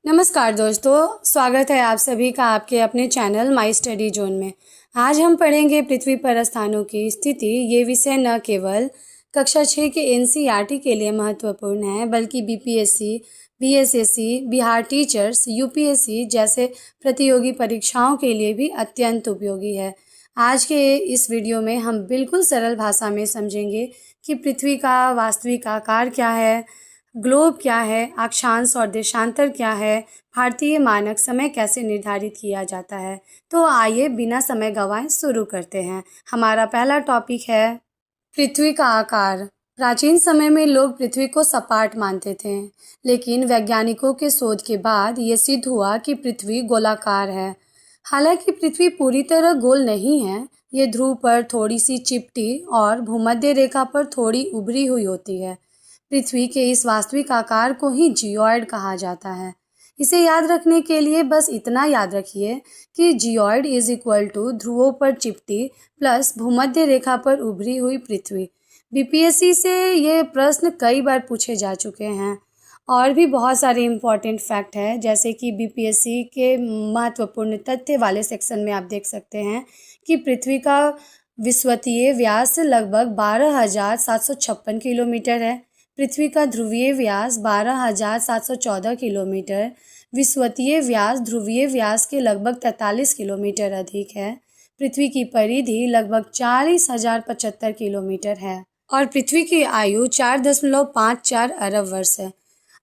नमस्कार दोस्तों, स्वागत है आप सभी का आपके अपने चैनल माई स्टडी जोन में। आज हम पढ़ेंगे पृथ्वी पर स्थानों की स्थिति। ये विषय न केवल कक्षा 6 के एनसीईआरटी के लिए महत्वपूर्ण है, बल्कि BPSC, BSSC, Bihar teachers, UPSC जैसे प्रतियोगी परीक्षाओं के लिए भी अत्यंत उपयोगी है। आज के इस वीडियो में हम बिल्कुल सरल भाषा में समझेंगे कि पृथ्वी का वास्तविक आकार क्या है, ग्लोब क्या है, अक्षांश और देशांतर क्या है, भारतीय मानक समय कैसे निर्धारित किया जाता है। तो आइए बिना समय गंवाए शुरू करते हैं। हमारा पहला टॉपिक है पृथ्वी का आकार। प्राचीन समय में लोग पृथ्वी को सपाट मानते थे, लेकिन वैज्ञानिकों के शोध के बाद ये सिद्ध हुआ कि पृथ्वी गोलाकार है। हालांकि पृथ्वी पूरी तरह गोल नहीं है, ये ध्रुव पर थोड़ी सी चिपटी और भूमध्य रेखा पर थोड़ी उभरी हुई होती है। पृथ्वी के इस वास्तविक आकार को ही जियोइड कहा जाता है। इसे याद रखने के लिए बस इतना याद रखिए कि जियोइड इज इक्वल टू ध्रुवों पर चिपटी प्लस भूमध्य रेखा पर उभरी हुई पृथ्वी। बीपीएससी से ये प्रश्न कई बार पूछे जा चुके हैं। और भी बहुत सारे इम्पॉर्टेंट फैक्ट है, जैसे कि बीपीएससी के महत्वपूर्ण तथ्य वाले सेक्शन में आप देख सकते हैं कि पृथ्वी का विषुवतीय व्यास लगभग 12,756 किलोमीटर है। पृथ्वी का ध्रुवीय व्यास 12,714 किलोमीटर, विषुवतीय व्यास ध्रुवीय व्यास के लगभग 43 किलोमीटर अधिक है। पृथ्वी की परिधि लगभग 40,075 किलोमीटर है और पृथ्वी की आयु 4.54 अरब वर्ष है।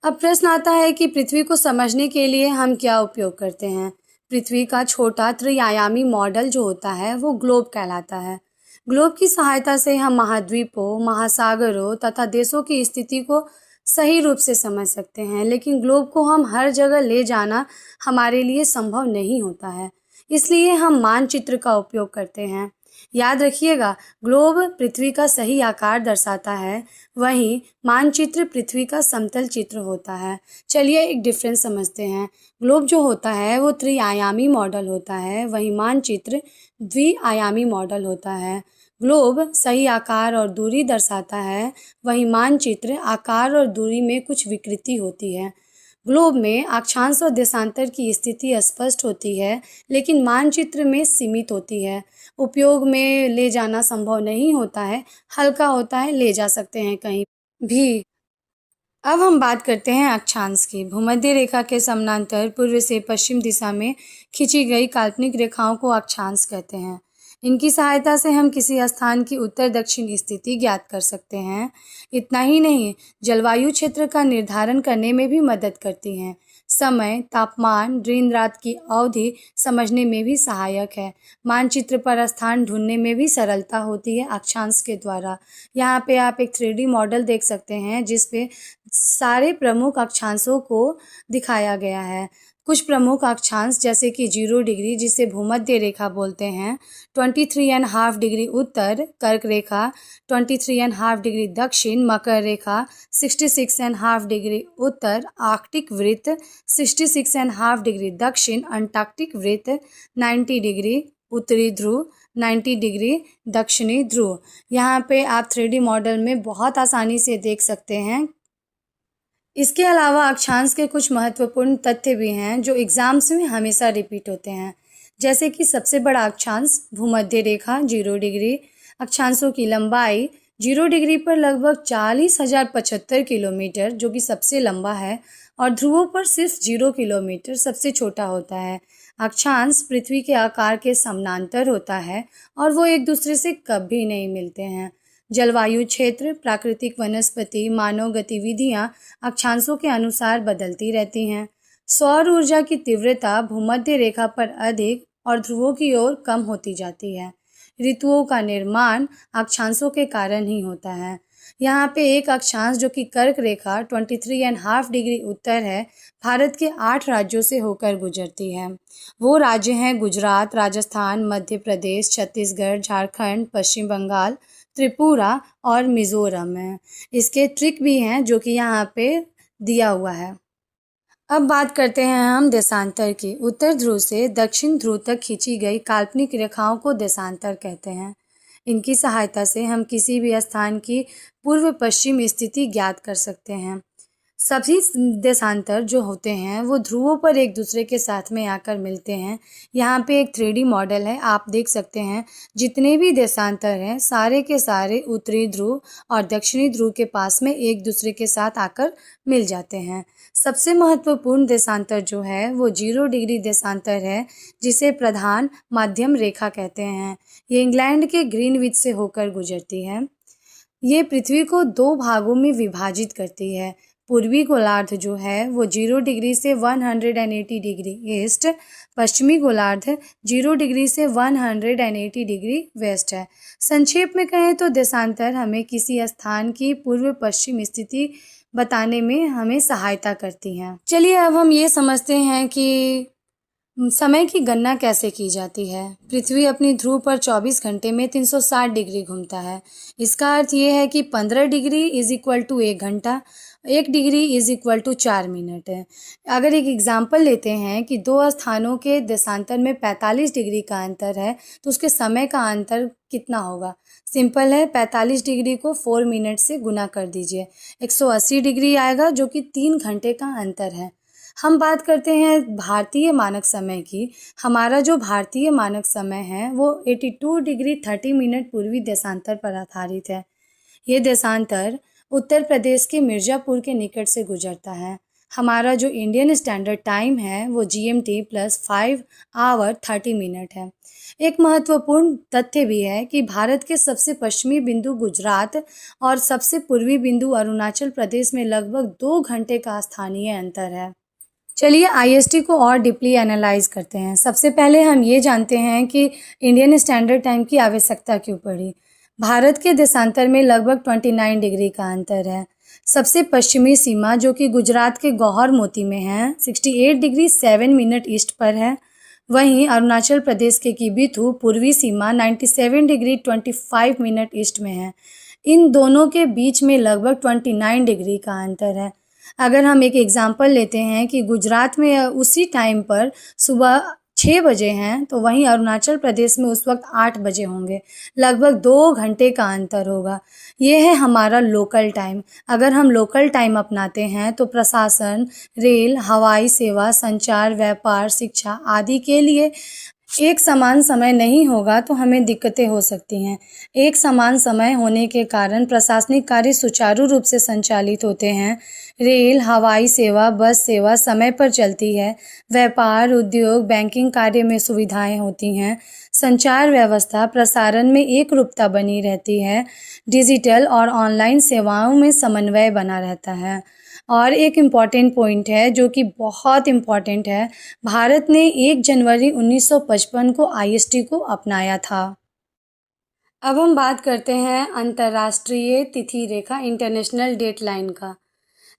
अब प्रश्न आता है कि पृथ्वी को समझने के लिए हम क्या उपयोग करते हैं। पृथ्वी का छोटा त्रिआयामी मॉडल जो होता है वो ग्लोब कहलाता है। ग्लोब की सहायता से हम महाद्वीपों, महासागरों तथा देशों की स्थिति को सही रूप से समझ सकते हैं, लेकिन ग्लोब को हम हर जगह ले जाना हमारे लिए संभव नहीं होता है। इसलिए हम मानचित्र का उपयोग करते हैं। याद रखिएगा, ग्लोब पृथ्वी का सही आकार दर्शाता है, वहीं मानचित्र पृथ्वी का समतल चित्र होता है। चलिए एक डिफरेंस समझते हैं। ग्लोब जो होता है वो त्रिआयामी मॉडल होता है, वहीं मानचित्र द्विआयामी मॉडल होता है। ग्लोब सही आकार और दूरी दर्शाता है, वहीं मानचित्र आकार और दूरी में कुछ विकृति होती है। ग्लोब में अक्षांश और देशांतर की स्थिति स्पष्ट होती है, लेकिन मानचित्र में सीमित होती है। उपयोग में ले जाना संभव नहीं होता है, हल्का होता है, ले जा सकते हैं कहीं भी। अब हम बात करते हैं अक्षांश की। भूमध्य रेखा के समानांतर पूर्व से पश्चिम दिशा में खींची गई काल्पनिक रेखाओं को अक्षांश कहते हैं। इनकी सहायता से हम किसी स्थान की उत्तर दक्षिण स्थिति ज्ञात कर सकते हैं। इतना ही नहीं, जलवायु क्षेत्र का निर्धारण करने में भी मदद करती हैं। समय, तापमान, दिन रात की अवधि समझने में भी सहायक है। मानचित्र पर स्थान ढूंढने में भी सरलता होती है अक्षांश के द्वारा। यहाँ पे आप एक 3D मॉडल देख सकते हैं जिसपे सारे प्रमुख अक्षांशों को दिखाया गया है। कुछ प्रमुख अक्षांश जैसे कि 0 डिग्री, जिसे भूमध्य रेखा बोलते हैं, 23.5 डिग्री उत्तर कर्क रेखा, 23.5 डिग्री दक्षिण मकर रेखा, 66.5 डिग्री उत्तर आर्कटिक वृत्त, 66.5 डिग्री दक्षिण अंटार्कटिक वृत्त, 90 डिग्री उत्तरी ध्रुव, 90 डिग्री दक्षिणी ध्रुव। यहाँ पे आप 3D मॉडल में बहुत आसानी से देख सकते हैं। इसके अलावा अक्षांश के कुछ महत्वपूर्ण तथ्य भी हैं जो एग्जाम्स में हमेशा रिपीट होते हैं, जैसे कि सबसे बड़ा अक्षांश भूमध्य रेखा 0 डिग्री, अक्षांशों की लंबाई 0 डिग्री पर लगभग 40,075 किलोमीटर जो कि सबसे लंबा है, और ध्रुवों पर सिर्फ 0 किलोमीटर सबसे छोटा होता है। अक्षांश पृथ्वी के आकार के समानांतर होता है और वो एक दूसरे से कभी नहीं मिलते हैं। जलवायु क्षेत्र, प्राकृतिक वनस्पति, मानव गतिविधियां अक्षांशों के अनुसार बदलती रहती हैं। सौर ऊर्जा की तीव्रता भूमध्य रेखा पर अधिक और ध्रुवों की ओर कम होती जाती है। ऋतुओं का निर्माण अक्षांशों के कारण ही होता है। यहाँ पे एक अक्षांश जो कि कर्क रेखा 23.5 डिग्री उत्तर है, भारत के 8 राज्यों से होकर गुजरती है। वो राज्य हैं गुजरात, राजस्थान, मध्य प्रदेश, छत्तीसगढ़, झारखंड, पश्चिम बंगाल, त्रिपुरा और मिजोरम है। इसके ट्रिक भी हैं जो कि यहाँ पे दिया हुआ है। अब बात करते हैं हम देशांतर की। उत्तर ध्रुव से दक्षिण ध्रुव तक खींची गई काल्पनिक रेखाओं को देशांतर कहते हैं। इनकी सहायता से हम किसी भी स्थान की पूर्व पश्चिम स्थिति ज्ञात कर सकते हैं। सभी देशांतर जो होते हैं वो ध्रुवों पर एक दूसरे के साथ में आकर मिलते हैं। यहाँ पे एक 3D मॉडल है, आप देख सकते हैं। जितने भी देशांतर हैं सारे के सारे उत्तरी ध्रुव और दक्षिणी ध्रुव के पास में एक दूसरे के साथ आकर मिल जाते हैं। सबसे महत्वपूर्ण देशांतर जो है वो 0 डिग्री देशांतर है, जिसे प्रधान मध्यम रेखा कहते हैं। ये इंग्लैंड के ग्रीनविच से होकर गुजरती है। ये पृथ्वी को 2 भागों में विभाजित करती है। पूर्वी गोलार्ध जो है वो 0 डिग्री से 180 डिग्री ईस्ट, पश्चिमी गोलार्ध 0 डिग्री से 180 डिग्री वेस्ट है। संक्षेप में कहें तो देशांतर हमें किसी स्थान की पूर्व पश्चिम स्थिति बताने में हमें सहायता करती हैं। चलिए अब हम ये समझते हैं कि समय की गणना कैसे की जाती है। पृथ्वी अपनी ध्रुव पर 24 घंटे में 360 डिग्री घूमता है। इसका अर्थ ये है कि 15 डिग्री इज इक्वल टू 1 घंटा, 1 degree is equal to 4 minute है। अगर एक एग्जाम्पल लेते हैं कि 2 स्थानों के देशांतर में 45 डिग्री का अंतर है, तो उसके समय का अंतर कितना होगा। सिंपल है, 45 डिग्री को 4 मिनट से गुना कर दीजिए, 180 डिग्री आएगा, जो कि 3 घंटे का अंतर है। हम बात करते हैं भारतीय मानक समय की। हमारा जो भारतीय मानक समय है वो 82 डिग्री 30 मिनट पूर्वी देशांतर पर आधारित है। ये देशांतर उत्तर प्रदेश के मिर्ज़ापुर के निकट से गुजरता है। हमारा जो इंडियन स्टैंडर्ड टाइम है वो GMT + 5 आवर 30 मिनट है। एक महत्वपूर्ण तथ्य भी है कि भारत के सबसे पश्चिमी बिंदु गुजरात और सबसे पूर्वी बिंदु अरुणाचल प्रदेश में लगभग 2 घंटे का स्थानीय अंतर है। चलिए IST को और डीपली एनालाइज करते हैं। सबसे पहले हम ये जानते हैं कि इंडियन स्टैंडर्ड टाइम की आवश्यकता क्यों पड़ी। भारत के देशांतर में लगभग 29 डिग्री का अंतर है। सबसे पश्चिमी सीमा जो कि गुजरात के गौहर मोती में है 68 डिग्री 7 मिनट ईस्ट पर है। वहीं अरुणाचल प्रदेश के किबिथु पूर्वी सीमा 97 डिग्री 25 मिनट ईस्ट में है। इन दोनों के बीच में लगभग 29 डिग्री का अंतर है। अगर हम एक एग्जांपल लेते हैं कि गुजरात में उसी टाइम पर सुबह 6 बजे हैं, तो वहीं अरुणाचल प्रदेश में उस वक्त 8 बजे होंगे। लगभग 2 घंटे का अंतर होगा। ये है हमारा लोकल टाइम। अगर हम लोकल टाइम अपनाते हैं तो प्रशासन, रेल, हवाई सेवा, संचार, व्यापार, शिक्षा आदि के लिए एक समान समय नहीं होगा तो हमें दिक्कतें हो सकती हैं। एक समान समय होने के कारण प्रशासनिक कार्य सुचारू रूप से संचालित होते हैं। रेल, हवाई सेवा, बस सेवा समय पर चलती है। व्यापार, उद्योग, बैंकिंग कार्य में सुविधाएं होती हैं। संचार व्यवस्था, प्रसारण में एक रूपता बनी रहती है। डिजिटल और ऑनलाइन सेवाओं में समन्वय बना रहता है। और एक इम्पॉर्टेंट पॉइंट है जो कि बहुत इम्पॉर्टेंट है, भारत ने 1 जनवरी 1955 को IST को अपनाया था। अब हम बात करते हैं अंतर्राष्ट्रीय तिथि रेखा इंटरनेशनल डेट लाइन का।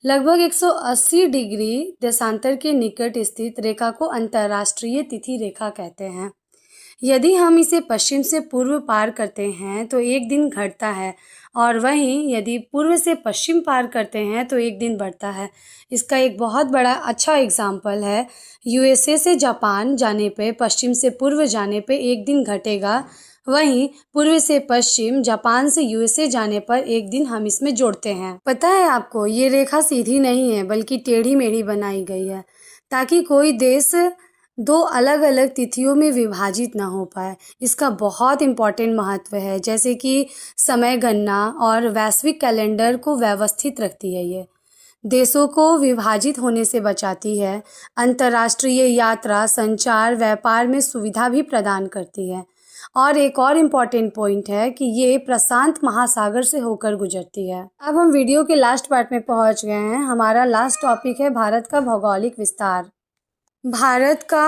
लगभग 180 डिग्री देशांतर के निकट स्थित रेखा को अंतर्राष्ट्रीय तिथि रेखा कहते हैं। यदि हम इसे पश्चिम से पूर्व पार करते हैं तो एक दिन घटता है, और वहीं यदि पूर्व से पश्चिम पार करते हैं तो एक दिन बढ़ता है। इसका एक बहुत बड़ा अच्छा एग्जाम्पल है, USA से जापान जाने पे पश्चिम से पूर्व जाने पे एक दिन घटेगा, वहीं पूर्व से पश्चिम जापान से USA जाने पर एक दिन हम इसमें जोड़ते हैं। पता है आपको, ये रेखा सीधी नहीं है बल्कि टेढ़ी मेढ़ी बनाई गई है ताकि कोई देश 2 अलग अलग तिथियों में विभाजित ना हो पाए। इसका बहुत इम्पॉर्टेंट महत्व है, जैसे कि समय गणना और वैश्विक कैलेंडर को व्यवस्थित रखती है। ये देशों को विभाजित होने से बचाती है। अंतर्राष्ट्रीय यात्रा, संचार, व्यापार में सुविधा भी प्रदान करती है। और एक और इम्पॉर्टेंट पॉइंट है कि ये प्रशांत महासागर से होकर गुजरती है। अब हम वीडियो के लास्ट पार्ट में पहुंच गए हैं। हमारा लास्ट टॉपिक है भारत का भौगोलिक विस्तार। भारत का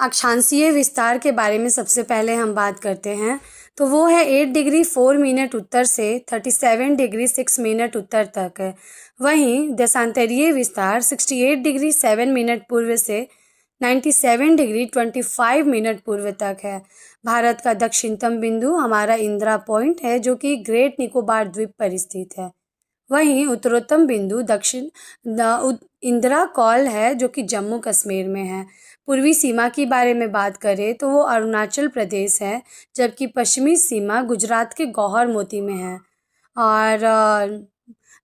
अक्षांशीय विस्तार के बारे में सबसे पहले हम बात करते हैं, तो वो है 8 डिग्री 4 मिनट उत्तर से 37 डिग्री 6 मिनट उत्तर तक है। वहीं देशांतरीय विस्तार 68 डिग्री 7 मिनट पूर्व से 97 डिग्री 25 मिनट पूर्व तक है। भारत का दक्षिणतम बिंदु हमारा इंदिरा पॉइंट है जो कि ग्रेट निकोबार द्वीप पर स्थित है। वहीं उत्तरोत्तम बिंदु इंदिरा कॉल है जो कि जम्मू कश्मीर में है। पूर्वी सीमा की बारे में बात करें तो वो अरुणाचल प्रदेश है, जबकि पश्चिमी सीमा गुजरात के गौहर मोती में है। और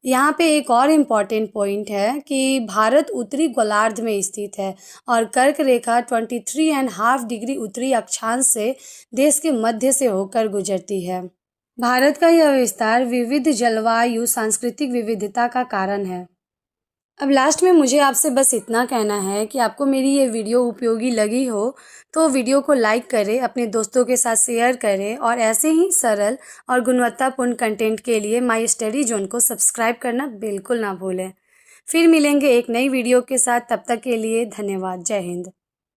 यहाँ पे एक और इम्पॉर्टेंट पॉइंट है कि भारत उत्तरी गोलार्ध में स्थित है और कर्क रेखा 23.5 डिग्री उत्तरी अक्षांश से देश के मध्य से होकर गुजरती है। भारत का यह विस्तार विविध जलवायु सांस्कृतिक विविधता का कारण है। अब लास्ट में मुझे आपसे बस इतना कहना है कि आपको मेरी ये वीडियो उपयोगी लगी हो तो वीडियो को लाइक करें, अपने दोस्तों के साथ शेयर करें और ऐसे ही सरल और गुणवत्तापूर्ण कंटेंट के लिए माई स्टडी जोन को सब्सक्राइब करना बिल्कुल ना भूलें। फिर मिलेंगे एक नई वीडियो के साथ, तब तक के लिए धन्यवाद। जय हिंद।